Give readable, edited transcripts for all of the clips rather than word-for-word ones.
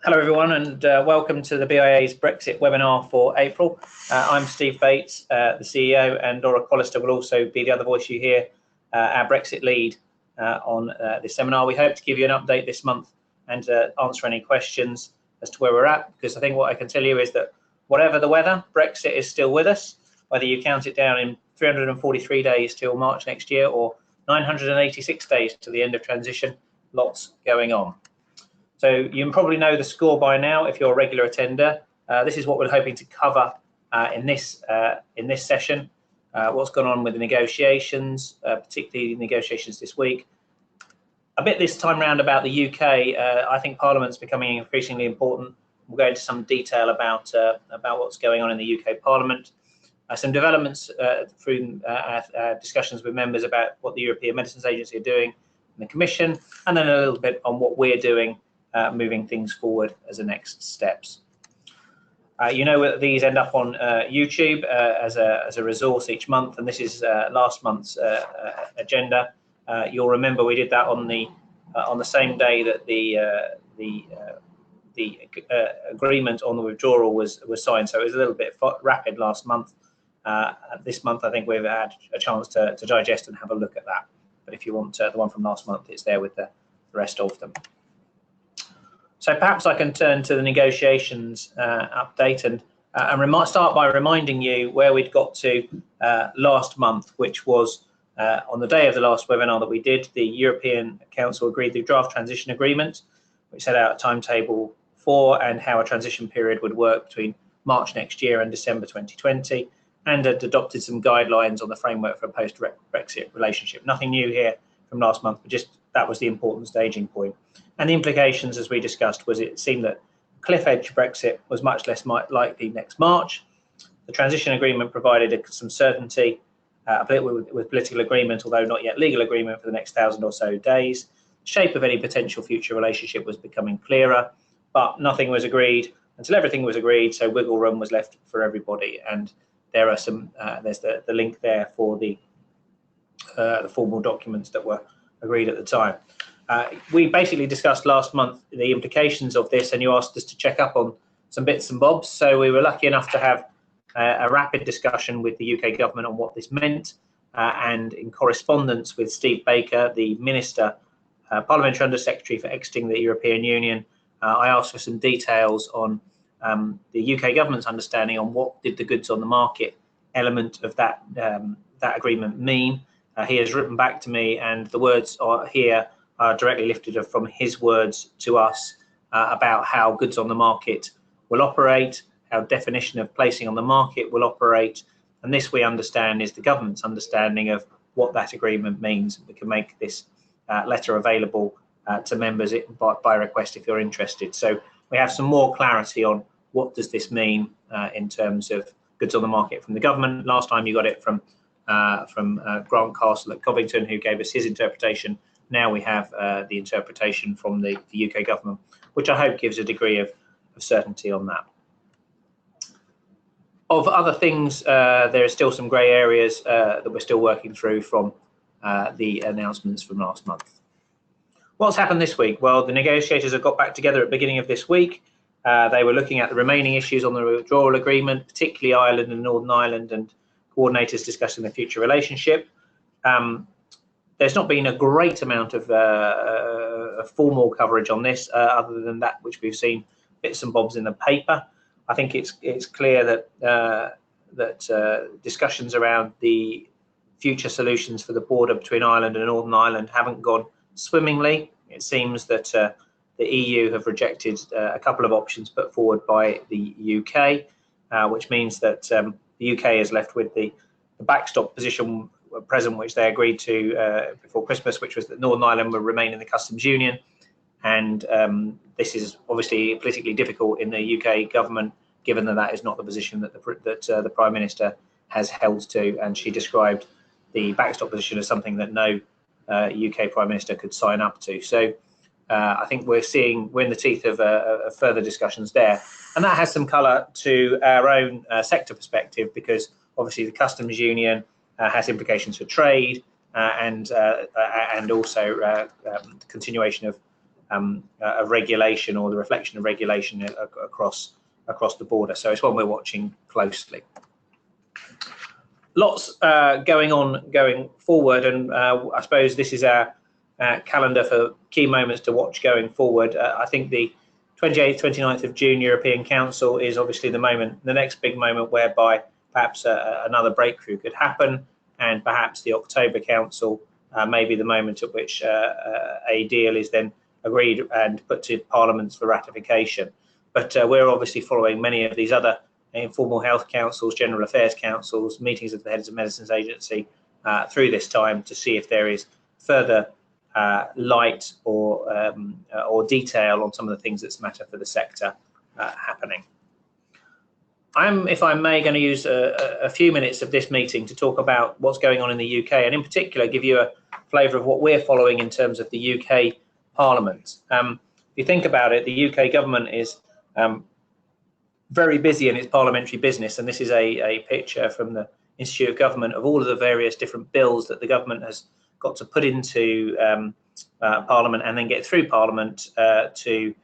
Hello everyone, and welcome to the BIA's Brexit webinar for April. I'm Steve Bates, the CEO, and Laura Collister will also be the other voice you hear, our Brexit lead on this seminar. We hope to give you an update this month and answer any questions as to where we're at, because I think what I can tell you is that whatever the weather, Brexit is still with us, whether you count it down in 343 days till March next year or 986 days to the end of transition, lots going on. So you probably know the score by now if you're a regular attender. This is what we're hoping to cover in this session. What's gone on with the negotiations, particularly negotiations this week. A bit this time round about the UK. I think Parliament's becoming increasingly important. We'll go into some detail about what's going on in the UK Parliament. Some developments through discussions with members about what the European Medicines Agency are doing in the Commission, and then a little bit on what we're doing moving things forward as the next steps. You know that these end up on YouTube as a resource each month, and this is last month's agenda. You'll remember we did that on the same day that the agreement on the withdrawal was signed, so it was a little bit rapid last month. This month, I think we've had a chance to digest and have a look at that. But if you want the one from last month, it's there with the rest of them. So perhaps I can turn to the negotiations update and start by reminding you where we'd got to last month, which was on the day of the last webinar that we did. The European Council agreed the draft transition agreement, which set out a timetable for and how a transition period would work between March next year and December 2020, and had adopted some guidelines on the framework for a post-Brexit relationship. Nothing new here from last month, but just that was the important staging point. And the implications, as we discussed, was it seemed that cliff edge Brexit was much less likely next March. The transition agreement provided some certainty with political agreement, although not yet legal agreement, for the next 1,000 or so days. The shape of any potential future relationship was becoming clearer, but nothing was agreed until everything was agreed, so wiggle room was left for everybody. And there are some, there's the link there for the formal documents that were agreed at the time. We basically discussed last month the implications of this, and you asked us to check up on some bits and bobs. So we were lucky enough to have a rapid discussion with the UK government on what this meant, and in correspondence with Steve Baker, the Minister, Parliamentary Under Secretary for exiting the European Union, I asked for some details on the UK government's understanding on what did the goods on the market element of that agreement mean. He has written back to me, and the words are here are directly lifted from his words to us about how goods on the market will operate, how definition of placing on the market will operate, and this we understand is the government's understanding of what that agreement means. We can make this letter available to members by request if you're interested. So we have some more clarity on what does this mean in terms of goods on the market from the government. Last time you got it from Grant Castle at Covington, who gave us his interpretation. Now we have the interpretation from the UK government, which I hope gives a degree of certainty on that. Of other things, there are still some grey areas that we're still working through from the announcements from last month. What's happened this week? Well, the negotiators have got back together at the beginning of this week. They were looking at the remaining issues on the withdrawal agreement, particularly Ireland and Northern Ireland, and coordinators discussing the future relationship. There's not been a great amount of formal coverage on this, other than that which we've seen bits and bobs in the paper. I think it's clear that discussions around the future solutions for the border between Ireland and Northern Ireland haven't gone swimmingly. It seems that the EU have rejected a couple of options put forward by the UK, which means that the UK is left with the backstop position present, which they agreed to before Christmas, which was that Northern Ireland would remain in the customs union. And this is obviously politically difficult in the UK government, given that that is not the position that the Prime Minister has held to. And she described the backstop position as something that no UK Prime Minister could sign up to. So I think we're in the teeth of further discussions there. And that has some colour to our own sector perspective, because obviously the customs union has implications for trade and also continuation of of regulation, or the reflection of regulation across the border. So it's one we're watching closely. Lots going on going forward, and I suppose this is our calendar for key moments to watch going forward. I think the 28th, 29th of June European Council is obviously the next big moment whereby perhaps another breakthrough could happen, and perhaps the October Council may be the moment at which a deal is then agreed and put to Parliament for ratification. But we're obviously following many of these other informal health councils, general affairs councils, meetings of the heads of medicines agency through this time to see if there is further light or detail on some of the things that matter for the sector happening. I'm, if I may, going to use a few minutes of this meeting to talk about what's going on in the UK, and in particular give you a flavour of what we're following in terms of the UK Parliament. If you think about it, the UK government is very busy in its parliamentary business, and this is a picture from the Institute of Government of all of the various different bills that the government has got to put into Parliament and then get through Parliament to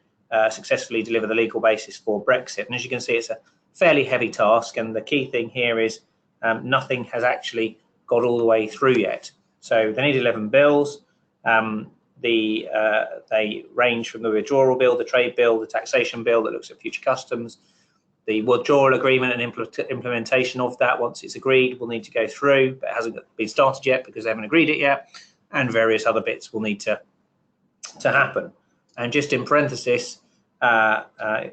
successfully deliver the legal basis for Brexit. And as you can see, it's a fairly heavy task, and the key thing here is nothing has actually got all the way through yet. So they need 11 bills. They range from the withdrawal bill, the trade bill, the taxation bill that looks at future customs, the withdrawal agreement and implementation of that, once it's agreed, will need to go through, but it hasn't been started yet because they haven't agreed it yet, and various other bits will need to happen. And just in parenthesis,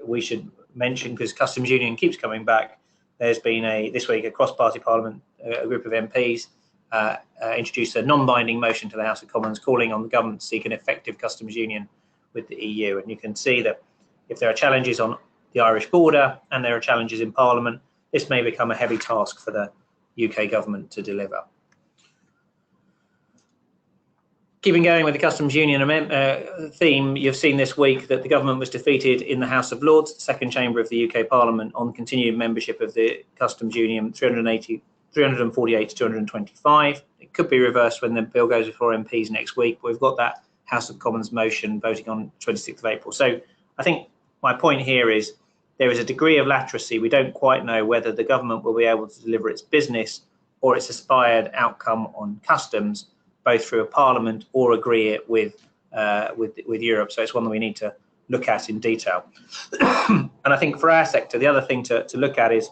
we should mention, because Customs Union keeps coming back, there's been this week a cross-party parliament, a group of MPs introduced a non-binding motion to the House of Commons calling on the government to seek an effective customs union with the EU. And you can see that if there are challenges on the Irish border and there are challenges in Parliament, this may become a heavy task for the UK government to deliver. Keeping going with the Customs Union theme, you've seen this week that the government was defeated in the House of Lords, the second chamber of the UK Parliament, on continued membership of the Customs Union, 348 to 225. It could be reversed when the bill goes before MPs next week, but we've got that House of Commons motion voting on 26th of April. So I think my point here is there is a degree of latency. We don't quite know whether the government will be able to deliver its business or its aspired outcome on customs, both through a Parliament or agree it with Europe. So it's one that we need to look at in detail. And I think for our sector, the other thing to look at is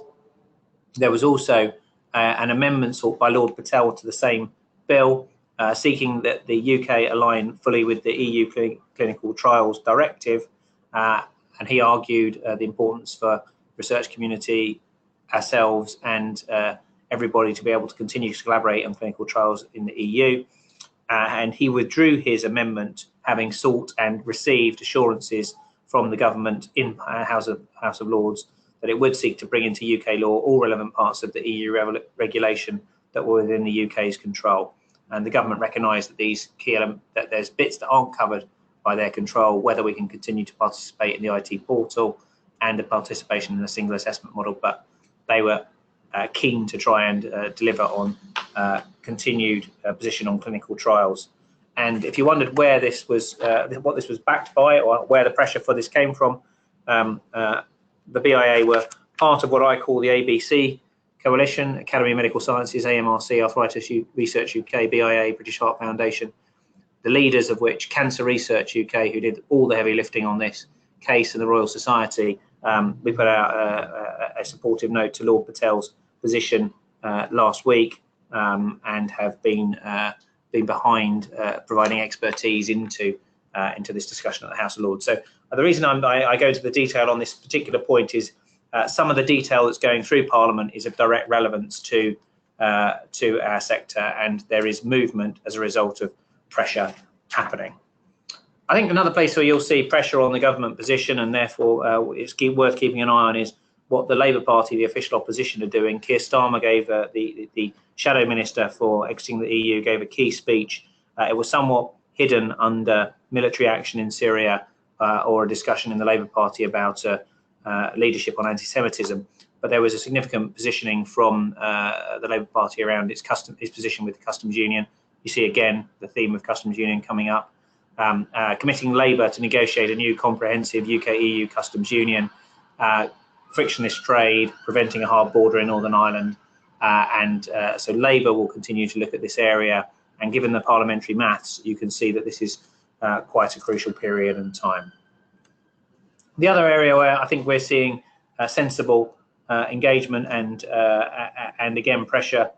there was also an amendment sought by Lord Patel to the same bill, seeking that the UK align fully with the EU Clinical Trials Directive. And he argued the importance for research community, ourselves, and everybody to be able to continue to collaborate on clinical trials in the EU. And he withdrew his amendment, having sought and received assurances from the government in House of Lords that it would seek to bring into UK law all relevant parts of the EU regulation that were within the UK's control. And the government recognised that these that there's bits that aren't covered by their control, whether we can continue to participate in the IT portal and the participation in the single assessment model, but they were keen to try and deliver on continued position on clinical trials. And if you wondered where this was, what this was backed by, or where the pressure for this came from, the BIA were part of what I call the ABC coalition: Academy of Medical Sciences, AMRC, Arthritis Research UK, BIA, British Heart Foundation, the leaders of which, Cancer Research UK, who did all the heavy lifting on this case, and the Royal Society. We put out a supportive note to Lord Patel's position last week, and have been behind providing expertise into this discussion at the House of Lords. So the reason I go into the detail on this particular point is some of the detail that's going through Parliament is of direct relevance to our sector, and there is movement as a result of pressure happening. I think another place where you'll see pressure on the government position, and therefore it's worth keeping an eye on, is what the Labour Party, the official opposition, are doing. Keir Starmer gave the shadow minister for exiting the EU, gave a key speech. It was somewhat hidden under military action in Syria or a discussion in the Labour Party about leadership on anti-Semitism. But there was a significant positioning from the Labour Party around its position with the Customs Union. You see again the theme of Customs Union coming up. committing Labour to negotiate a new comprehensive UK-EU customs union, frictionless trade, preventing a hard border in Northern Ireland, so Labour will continue to look at this area, and given the parliamentary maths, you can see that this is quite a crucial period in time. The other area where I think we're seeing sensible engagement and again pressure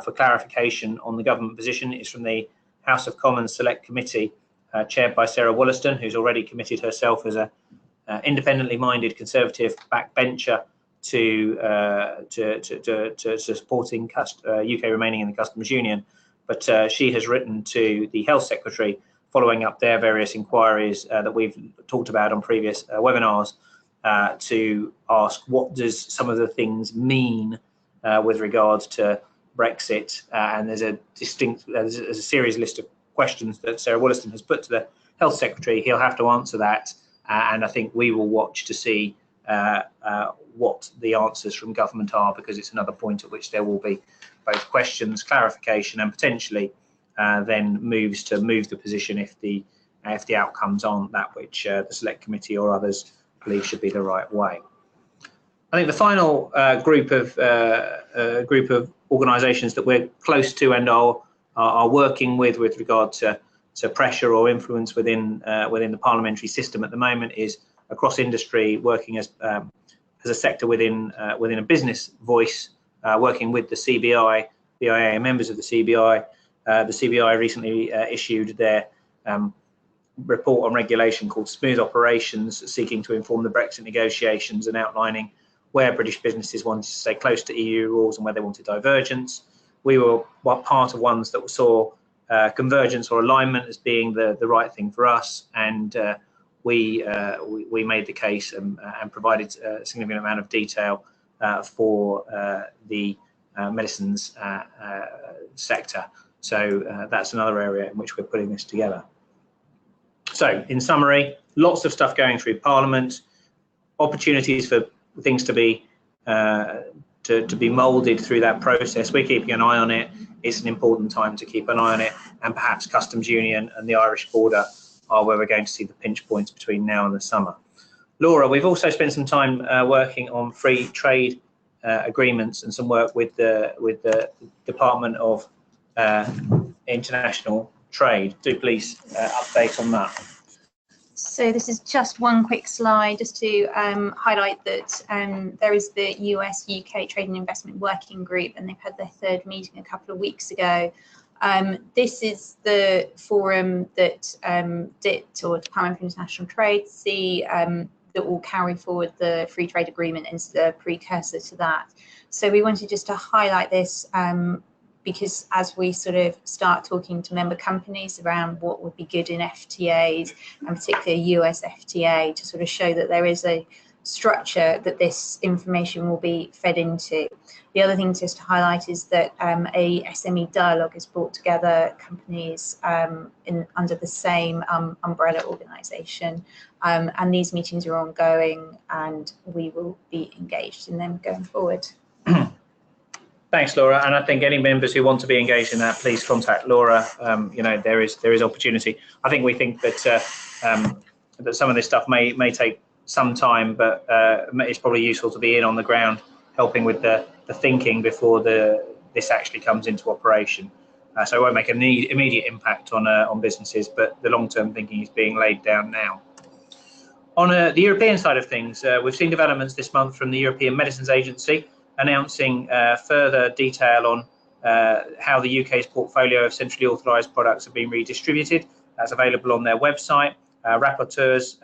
for clarification on the government position is from the House of Commons Select Committee, chaired by Sarah Wollaston, who's already committed herself as a independently minded conservative backbencher to supporting UK remaining in the customs union. But she has written to the Health Secretary following up their various inquiries that we've talked about on previous webinars, to ask what does some of the things mean with regards to Brexit, and there's a series list of questions that Sarah Wollaston has put to the Health Secretary. He'll have to answer that, and I think we will watch to see what the answers from government are, because it's another point at which there will be both questions, clarification, and potentially then moves to move the position if the outcomes aren't that which the Select Committee or others believe should be the right way. I think the final group of organisations that we're close to and are working with regard to pressure or influence within the parliamentary system at the moment is across industry, working as a sector within a business voice, working with the CBI, BIA, members of the CBI. The CBI recently issued their report on regulation called Smooth Operations, seeking to inform the Brexit negotiations and outlining where British businesses wanted to stay close to EU rules and where they wanted divergence. We were part of ones that saw convergence or alignment as being the right thing for us, and we made the case and provided a significant amount of detail for the medicines sector. So that's another area in which we're putting this together. So in summary, lots of stuff going through Parliament, opportunities for things to be moulded through that process. We're keeping an eye on it. It's an important time to keep an eye on it, and perhaps customs union and the Irish border are where we're going to see the pinch points between now and the summer. Laura, we've also spent some time working on free trade agreements and some work with the Department of International Trade. Do please update on that. So this is just one quick slide just to highlight that there is the US-UK Trade and Investment Working Group, and they've had their third meeting a couple of weeks ago. This is the forum that DIT, or Department of International Trade, see that will carry forward the free trade agreement and is the precursor to that. So we wanted just to highlight this because as we sort of start talking to member companies around what would be good in FTAs, and particularly US FTA, to sort of show that there is a structure that this information will be fed into. The other thing just to highlight is that a SME dialogue has brought together companies under the same umbrella organisation, and these meetings are ongoing, and we will be engaged in them going forward. Thanks, Laura. And I think any members who want to be engaged in that, please contact Laura. You know, there is opportunity. I think we think that that some of this stuff may take some time, but it's probably useful to be in on the ground, helping with the thinking before this actually comes into operation. So it won't make an immediate impact on businesses, but the long-term thinking is being laid down now. On the European side of things, we've seen developments this month from the European Medicines Agency, announcing further detail on how the UK's portfolio of centrally authorised products have been redistributed. That's available on their website. Rapporteurs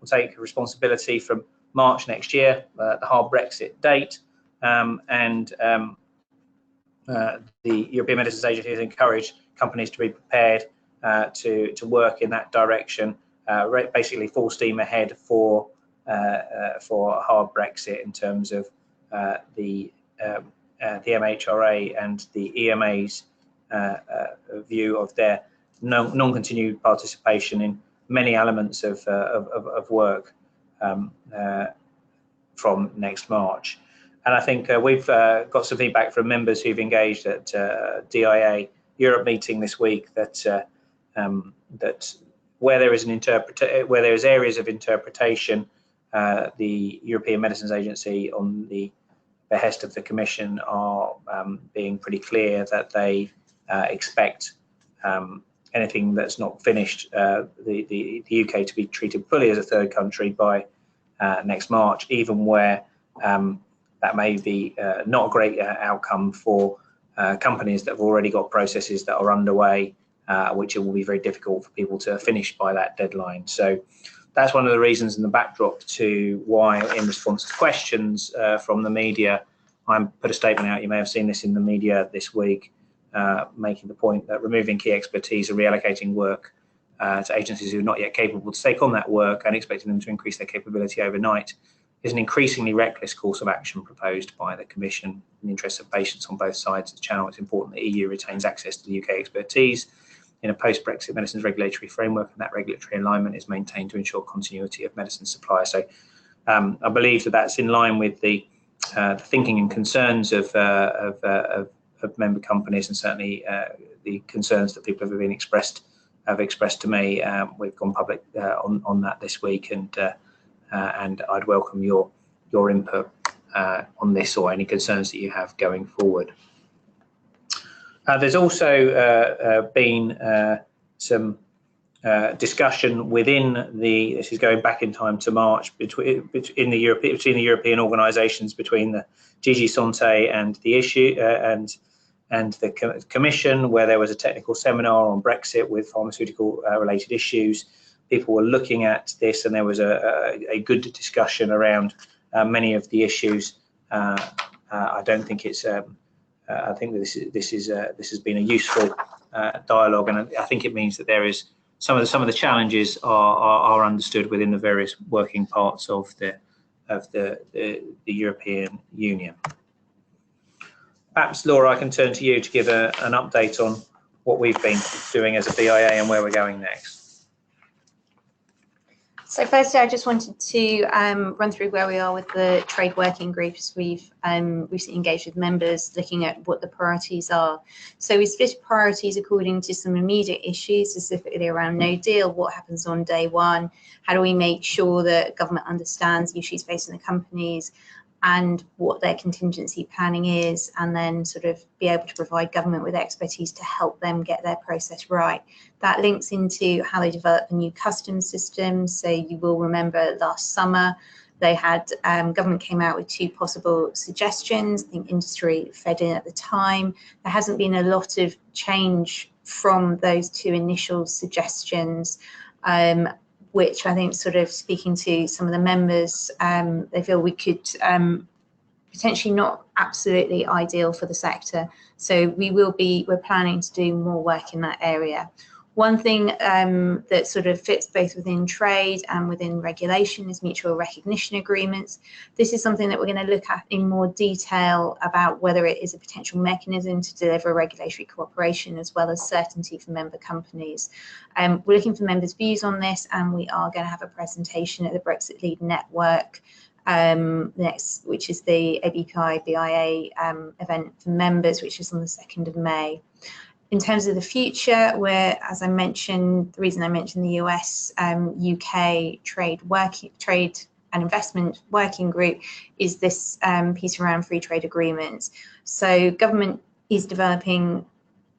will take responsibility from March next year, the hard Brexit date, and the European Medicines Agency has encouraged companies to be prepared to work in that direction, basically full steam ahead for hard Brexit in terms of the MHRA and the EMA's view of their non-continued participation in many elements of work from next March. And I think we've got some feedback from members who've engaged at DIA Europe meeting this week that where there is where there is areas of interpretation, the European Medicines Agency, on the behest of the Commission, are being pretty clear that they expect anything that's not finished, the UK to be treated fully as a third country by next March, even where that may be not a great outcome for companies that have already got processes that are underway, which it will be very difficult for people to finish by that deadline. So that's one of the reasons in the backdrop to why, in response to questions from the media, I put a statement out. You may have seen this in the media this week, making the point that removing key expertise and reallocating work to agencies who are not yet capable to take on that work and expecting them to increase their capability overnight is an increasingly reckless course of action proposed by the Commission. In the interest of patients on both sides of the channel, it's important that the EU retains access to the UK expertise in a post-Brexit medicines regulatory framework, and that regulatory alignment is maintained to ensure continuity of medicine supply. So I believe that that's in line with the thinking and concerns of member companies, and certainly the concerns that people have expressed to me. We've gone public on that this week, and I'd welcome your input on this, or any concerns that you have going forward. There's also been some discussion within this is going back in time to March, between the European organisations, between the DG Santé and the issue and the Commission, where there was a technical seminar on Brexit with pharmaceutical related issues. People were looking at this, and there was a good discussion around many of the issues. I don't think it's. I think that this has been a useful dialogue, and I think it means that there is some of the challenges are understood within the various working parts of the European Union. Perhaps, Laura, I can turn to you to give an update on what we've been doing as a BIA and where we're going next. So firstly, I just wanted to run through where we are with the trade working groups. We've recently engaged with members looking at what the priorities are. So we split priorities according to some immediate issues, specifically around no deal, what happens on day one, how do we make sure that government understands the issues facing the companies and what their contingency planning is, and then sort of be able to provide government with expertise to help them get their process right. That links into how they develop a new customs system. So you will remember last summer they had, government came out with 2 possible suggestions. I think industry fed in at the time. There hasn't been a lot of change from those 2 initial suggestions, which I think, sort of speaking to some of the members, they feel we could potentially not absolutely ideal for the sector. So we're planning to do more work in that area. One thing that sort of fits both within trade and within regulation is mutual recognition agreements. This is something that we're going to look at in more detail about whether it is a potential mechanism to deliver regulatory cooperation as well as certainty for member companies. We're looking for members' views on this, and we are going to have a presentation at the Brexit Lead Network next, which is the ABPI BIA event for members, which is on the 2nd of May. In terms of the future, where, as I mentioned, the reason I mentioned the US UK trade and investment working group is this piece around free trade agreements. So government is looking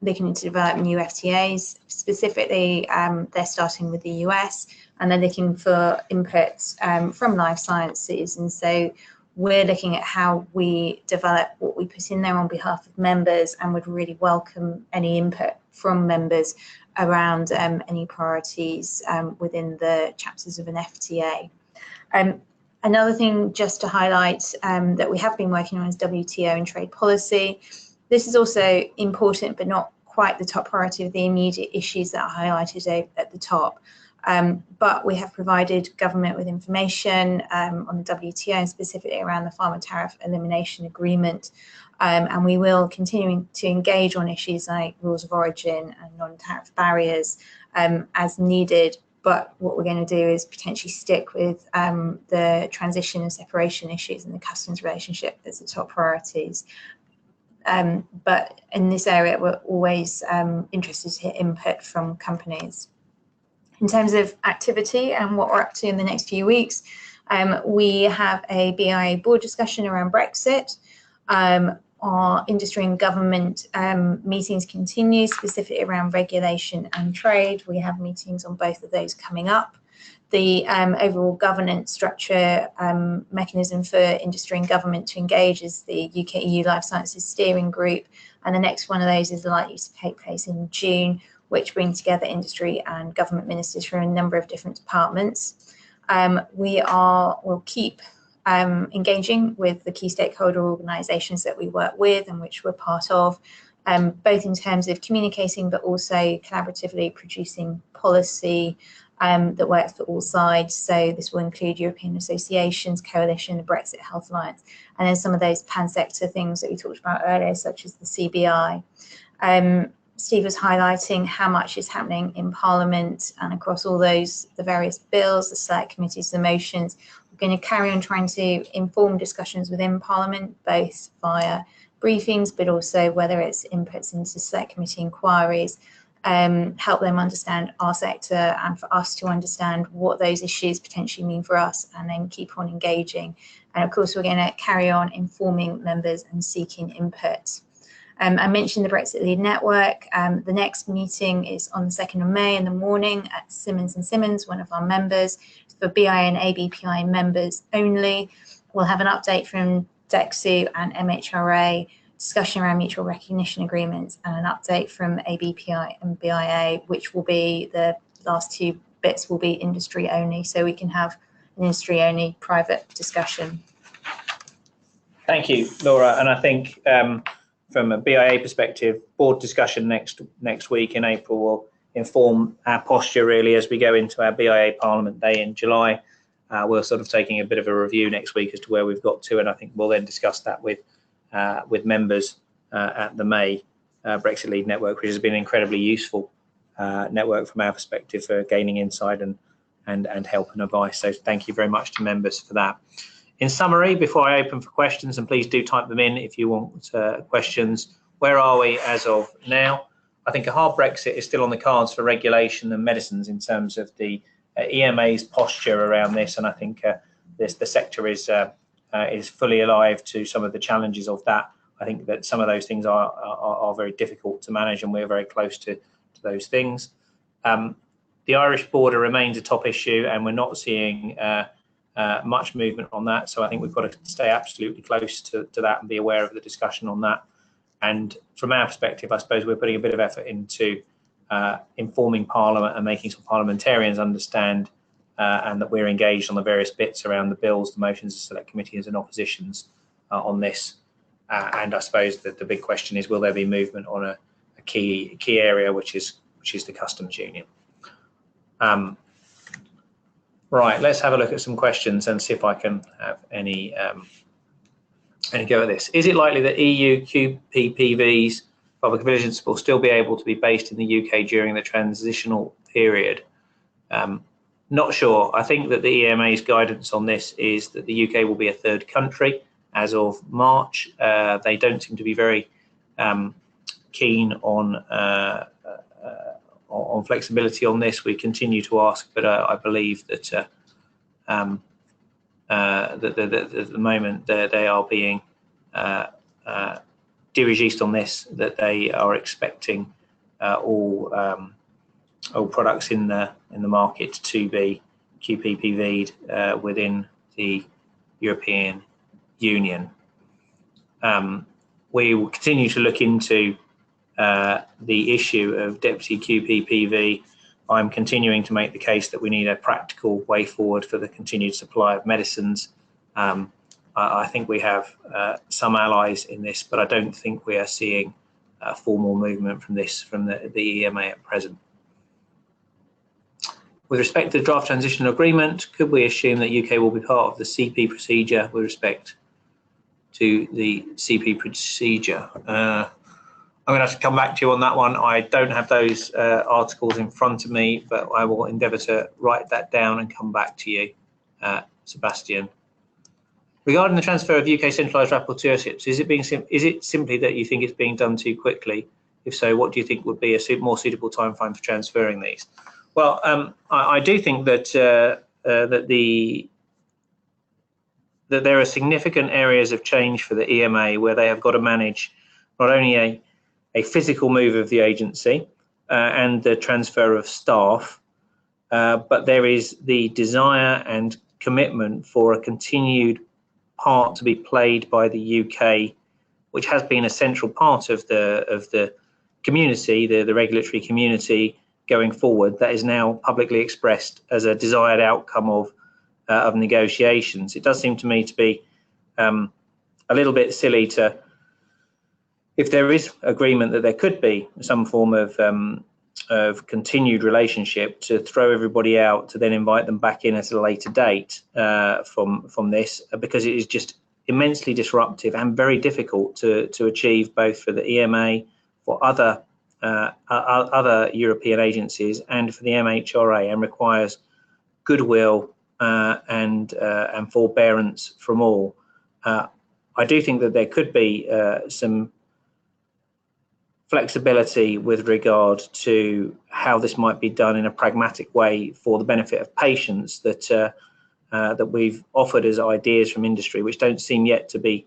to develop new FTAs. Specifically, they're starting with the US, and they're looking for inputs from life sciences. And so we're looking at how we develop what we put in there on behalf of members, and would really welcome any input from members around any priorities within the chapters of an FTA. Another thing just to highlight that we have been working on is WTO and trade policy. This is also important, but not quite the top priority of the immediate issues that are highlighted at the top. But we have provided government with information on the WTO, and specifically around the Pharma Tariff Elimination Agreement. And we will continue to engage on issues like rules of origin and non-tariff barriers as needed. But what we're going to do is potentially stick with the transition and separation issues and the customs relationship as the top priorities. But in this area, we're always interested to hear input from companies. In terms of activity and what we're up to in the next few weeks, we have a BIA board discussion around Brexit. Our industry and government meetings continue, specifically around regulation and trade. We have meetings on both of those coming up. The overall governance structure mechanism for industry and government to engage is the UK-EU Life Sciences Steering Group, and the next one of those is likely to take place in June, which brings together industry and government ministers from a number of different departments. We'll keep engaging with the key stakeholder organisations that we work with and which we're part of, both in terms of communicating but also collaboratively producing policy that works for all sides. So this will include European associations, coalition, the Brexit Health Alliance, and then some of those pan-sector things that we talked about earlier, such as the CBI. Steve was highlighting how much is happening in Parliament and across all those, the various bills, the select committees, the motions. We're going to carry on trying to inform discussions within Parliament, both via briefings, but also whether it's inputs into select committee inquiries, help them understand our sector and for us to understand what those issues potentially mean for us, and then keep on engaging. And of course, we're going to carry on informing members and seeking input. I mentioned the Brexit Lead Network. The next meeting is on the 2nd of May in the morning at Simmons & Simmons, one of our members. It's for BIA and ABPI members only. We'll have an update from DEXU and MHRA, discussion around mutual recognition agreements, and an update from ABPI and BIA, which will be the last two bits will be industry only, so we can have an industry only private discussion. Thank you, Laura. And I think from a BIA perspective, board discussion next week in April will inform our posture really as we go into our BIA Parliament Day in July. We're sort of taking a bit of a review next week as to where we've got to, and I think we'll then discuss that with members at the May Brexit Lead Network, which has been an incredibly useful network from our perspective for gaining insight and help and advice. So thank you very much to members for that. In summary, before I open for questions, and please do type them in if you want questions, where are we as of now? I think a hard Brexit is still on the cards for regulation and medicines in terms of the EMA's posture around this, and I think the sector is fully alive to some of the challenges of that. I think that some of those things are very difficult to manage, and we're very close to those things. The Irish border remains a top issue, and we're not seeing much movement on that. So I think we've got to stay absolutely close to that and be aware of the discussion on that. And from our perspective, I suppose we're putting a bit of effort into informing Parliament and making some parliamentarians understand and that we're engaged on the various bits around the bills, the motions, the select committees and oppositions on this. And I suppose that the big question is, will there be movement on a key area, which is the customs union? Right, let's have a look at some questions and see if I can have any go at this. Is it likely that EU QPPVs, public provisions, will still be able to be based in the UK during the transitional period? Not sure. I think that the EMA's guidance on this is that the UK will be a third country as of March. They don't seem to be very keen on flexibility on this. We continue to ask, but I believe that at the moment they are being dirigiste on this, that they are expecting all products in the market to be QPPV'd within the European Union. We will continue to look into the issue of deputy QPPV. I'm continuing to make the case that we need a practical way forward for the continued supply of medicines. I think we have some allies in this, but I don't think we are seeing formal movement from the EMA at present. With respect to the draft transition agreement, could we assume that UK will be part of the CP procedure with respect to the CP procedure? I'm going to have to come back to you on that one. I don't have those articles in front of me, but I will endeavour to write that down and come back to you, Sebastian. Regarding the transfer of UK centralised rapporteurships, is it simply that you think it's being done too quickly? If so, what do you think would be a more suitable timeframe for transferring these? Well, I do think that that there are significant areas of change for the EMA where they have got to manage not only a physical move of the agency and the transfer of staff, but there is the desire and commitment for a continued part to be played by the UK, which has been a central part of the community, the regulatory community going forward, that is now publicly expressed as a desired outcome of negotiations. It does seem to me to be a little bit silly to, if there is agreement that there could be some form of continued relationship, to throw everybody out to then invite them back in at a later date from this, because it is just immensely disruptive and very difficult to achieve, both for the EMA, for other European agencies, and for the MHRA, and requires goodwill and forbearance from all. I do think that there could be some flexibility with regard to how this might be done in a pragmatic way for the benefit of patients, that we've offered as ideas from industry, which don't seem yet to be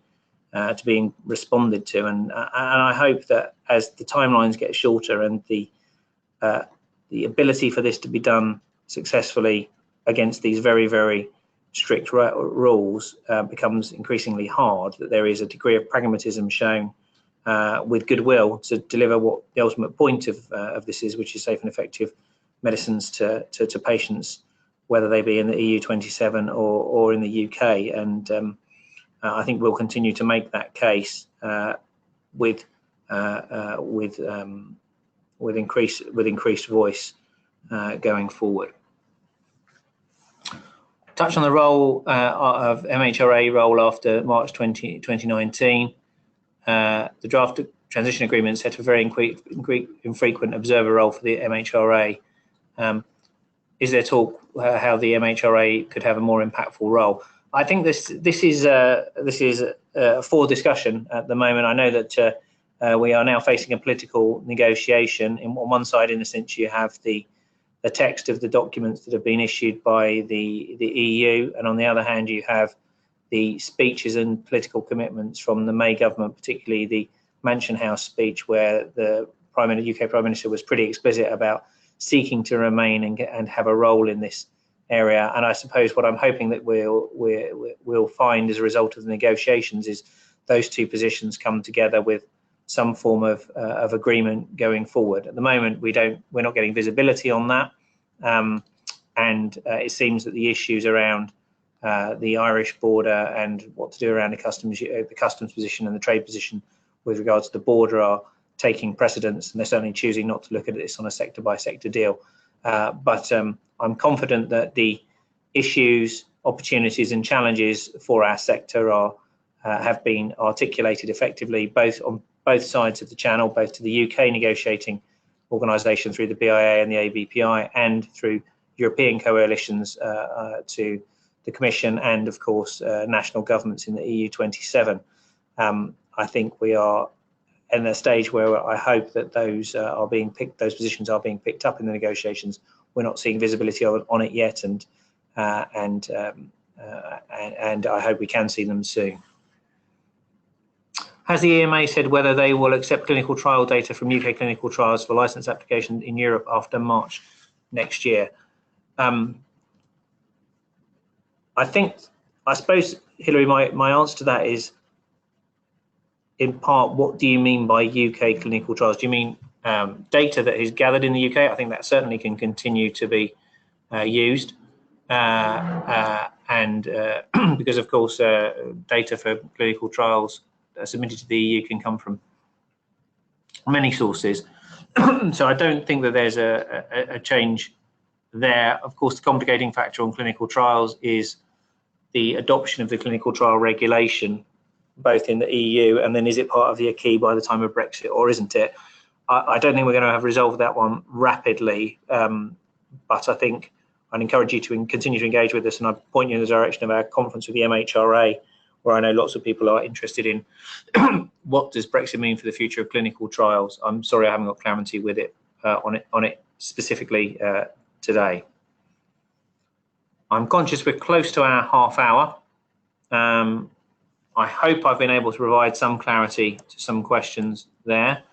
being responded to. And I hope that as the timelines get shorter and the ability for this to be done successfully against these very, very strict rules becomes increasingly hard, that there is a degree of pragmatism shown with goodwill to deliver what the ultimate point of this is, which is safe and effective medicines to patients, whether they be in the EU 27 or in the UK. And I think we'll continue to make that case with increased voice going forward. Touch on the role of MHRA role after March 2019. The draft transition agreement set a very infrequent observer role for the MHRA. Is there talk how the MHRA could have a more impactful role? I think this is for discussion at the moment. I know that we are now facing a political negotiation. On one side, in a sense, you have the text of the documents that have been issued by the EU, and on the other hand, you have the speeches and political commitments from the May government, particularly the Mansion House speech, where the UK Prime Minister was pretty explicit about seeking to remain and have a role in this area. And I suppose what I'm hoping that we'll find as a result of the negotiations is those two positions come together with some form of agreement going forward. At the moment, we're not getting visibility on that, and it seems that the issues around the Irish border and what to do around the customs position and the trade position with regards to the border are taking precedence, and they're certainly choosing not to look at this on a sector-by-sector deal. But I'm confident that the issues, opportunities, and challenges for our sector have been articulated effectively, both on both sides of the channel, both to the UK negotiating organisation through the BIA and the ABPI, and through European coalitions to the Commission, and of course national governments in the EU 27. I think we are in a stage where I hope that those positions are being picked up in the negotiations. We're not seeing visibility on it yet, and I hope we can see them soon. Has the EMA said whether they will accept clinical trial data from UK clinical trials for licence application in Europe after March next year? I suppose, Hilary, my answer to that is, in part, what do you mean by UK clinical trials? Do you mean data that is gathered in the UK? I think that certainly can continue to be used, and because of course data for clinical trials submitted to the EU can come from many sources. So I don't think that there's a change there. Of course, the complicating factor on clinical trials is the adoption of the clinical trial regulation, both in the EU, and then is it part of the acquis by the time of Brexit, or isn't it? I don't think we're going to have resolved that one rapidly, but I think I'd encourage you to continue to engage with us, and I'd point you in the direction of our conference with the MHRA, where I know lots of people are interested in what does Brexit mean for the future of clinical trials. I'm sorry I haven't got clarity with it on it specifically today. I'm conscious we're close to our half hour. I hope I've been able to provide some clarity to some questions there.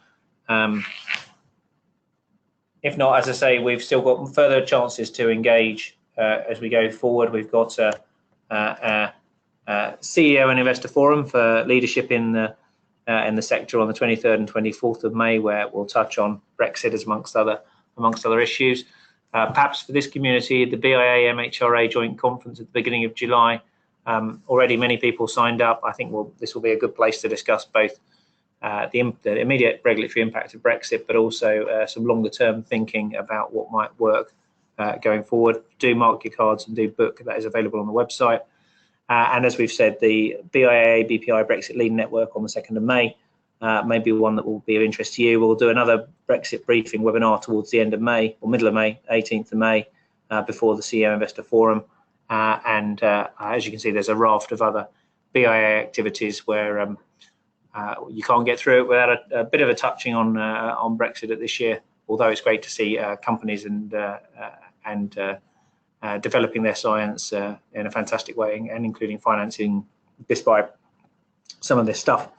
If not, as I say, we've still got further chances to engage as we go forward. We've got a CEO and Investor Forum for leadership in the sector on the 23rd and 24th of May, where we'll touch on Brexit as amongst other issues. Perhaps for this community, the BIA MHRA joint conference at the beginning of July. Already many people signed up. I think this will be a good place to discuss both the immediate regulatory impact of Brexit, but also some longer term thinking about what might work going forward. Do mark your cards and do book. That is available on the website. And as we've said, the BIA ABPI Brexit Lead Network on the 2nd of May may be one that will be of interest to you. We'll do another Brexit briefing webinar towards the end of May, or middle of May, 18th of May, before the CEO Investor Forum. And as you can see, there's a raft of other BIA activities where you can't get through it without a bit of a touching on Brexit at this year. Although it's great to see companies and developing their science in a fantastic way, and including financing despite some of this stuff.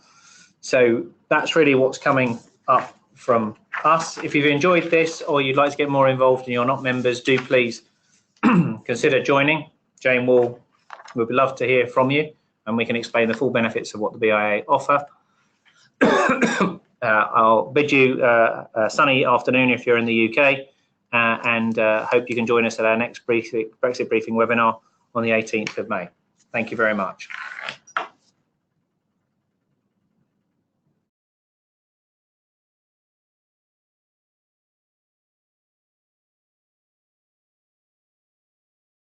So that's really what's coming up from us. If you've enjoyed this or you'd like to get more involved and you're not members, do please consider joining. Jane would love to hear from you, and we can explain the full benefits of what the BIA offer. I'll bid you a sunny afternoon if you're in the UK, and hope you can join us at our next Brexit Briefing webinar on the 18th of May. Thank you very much.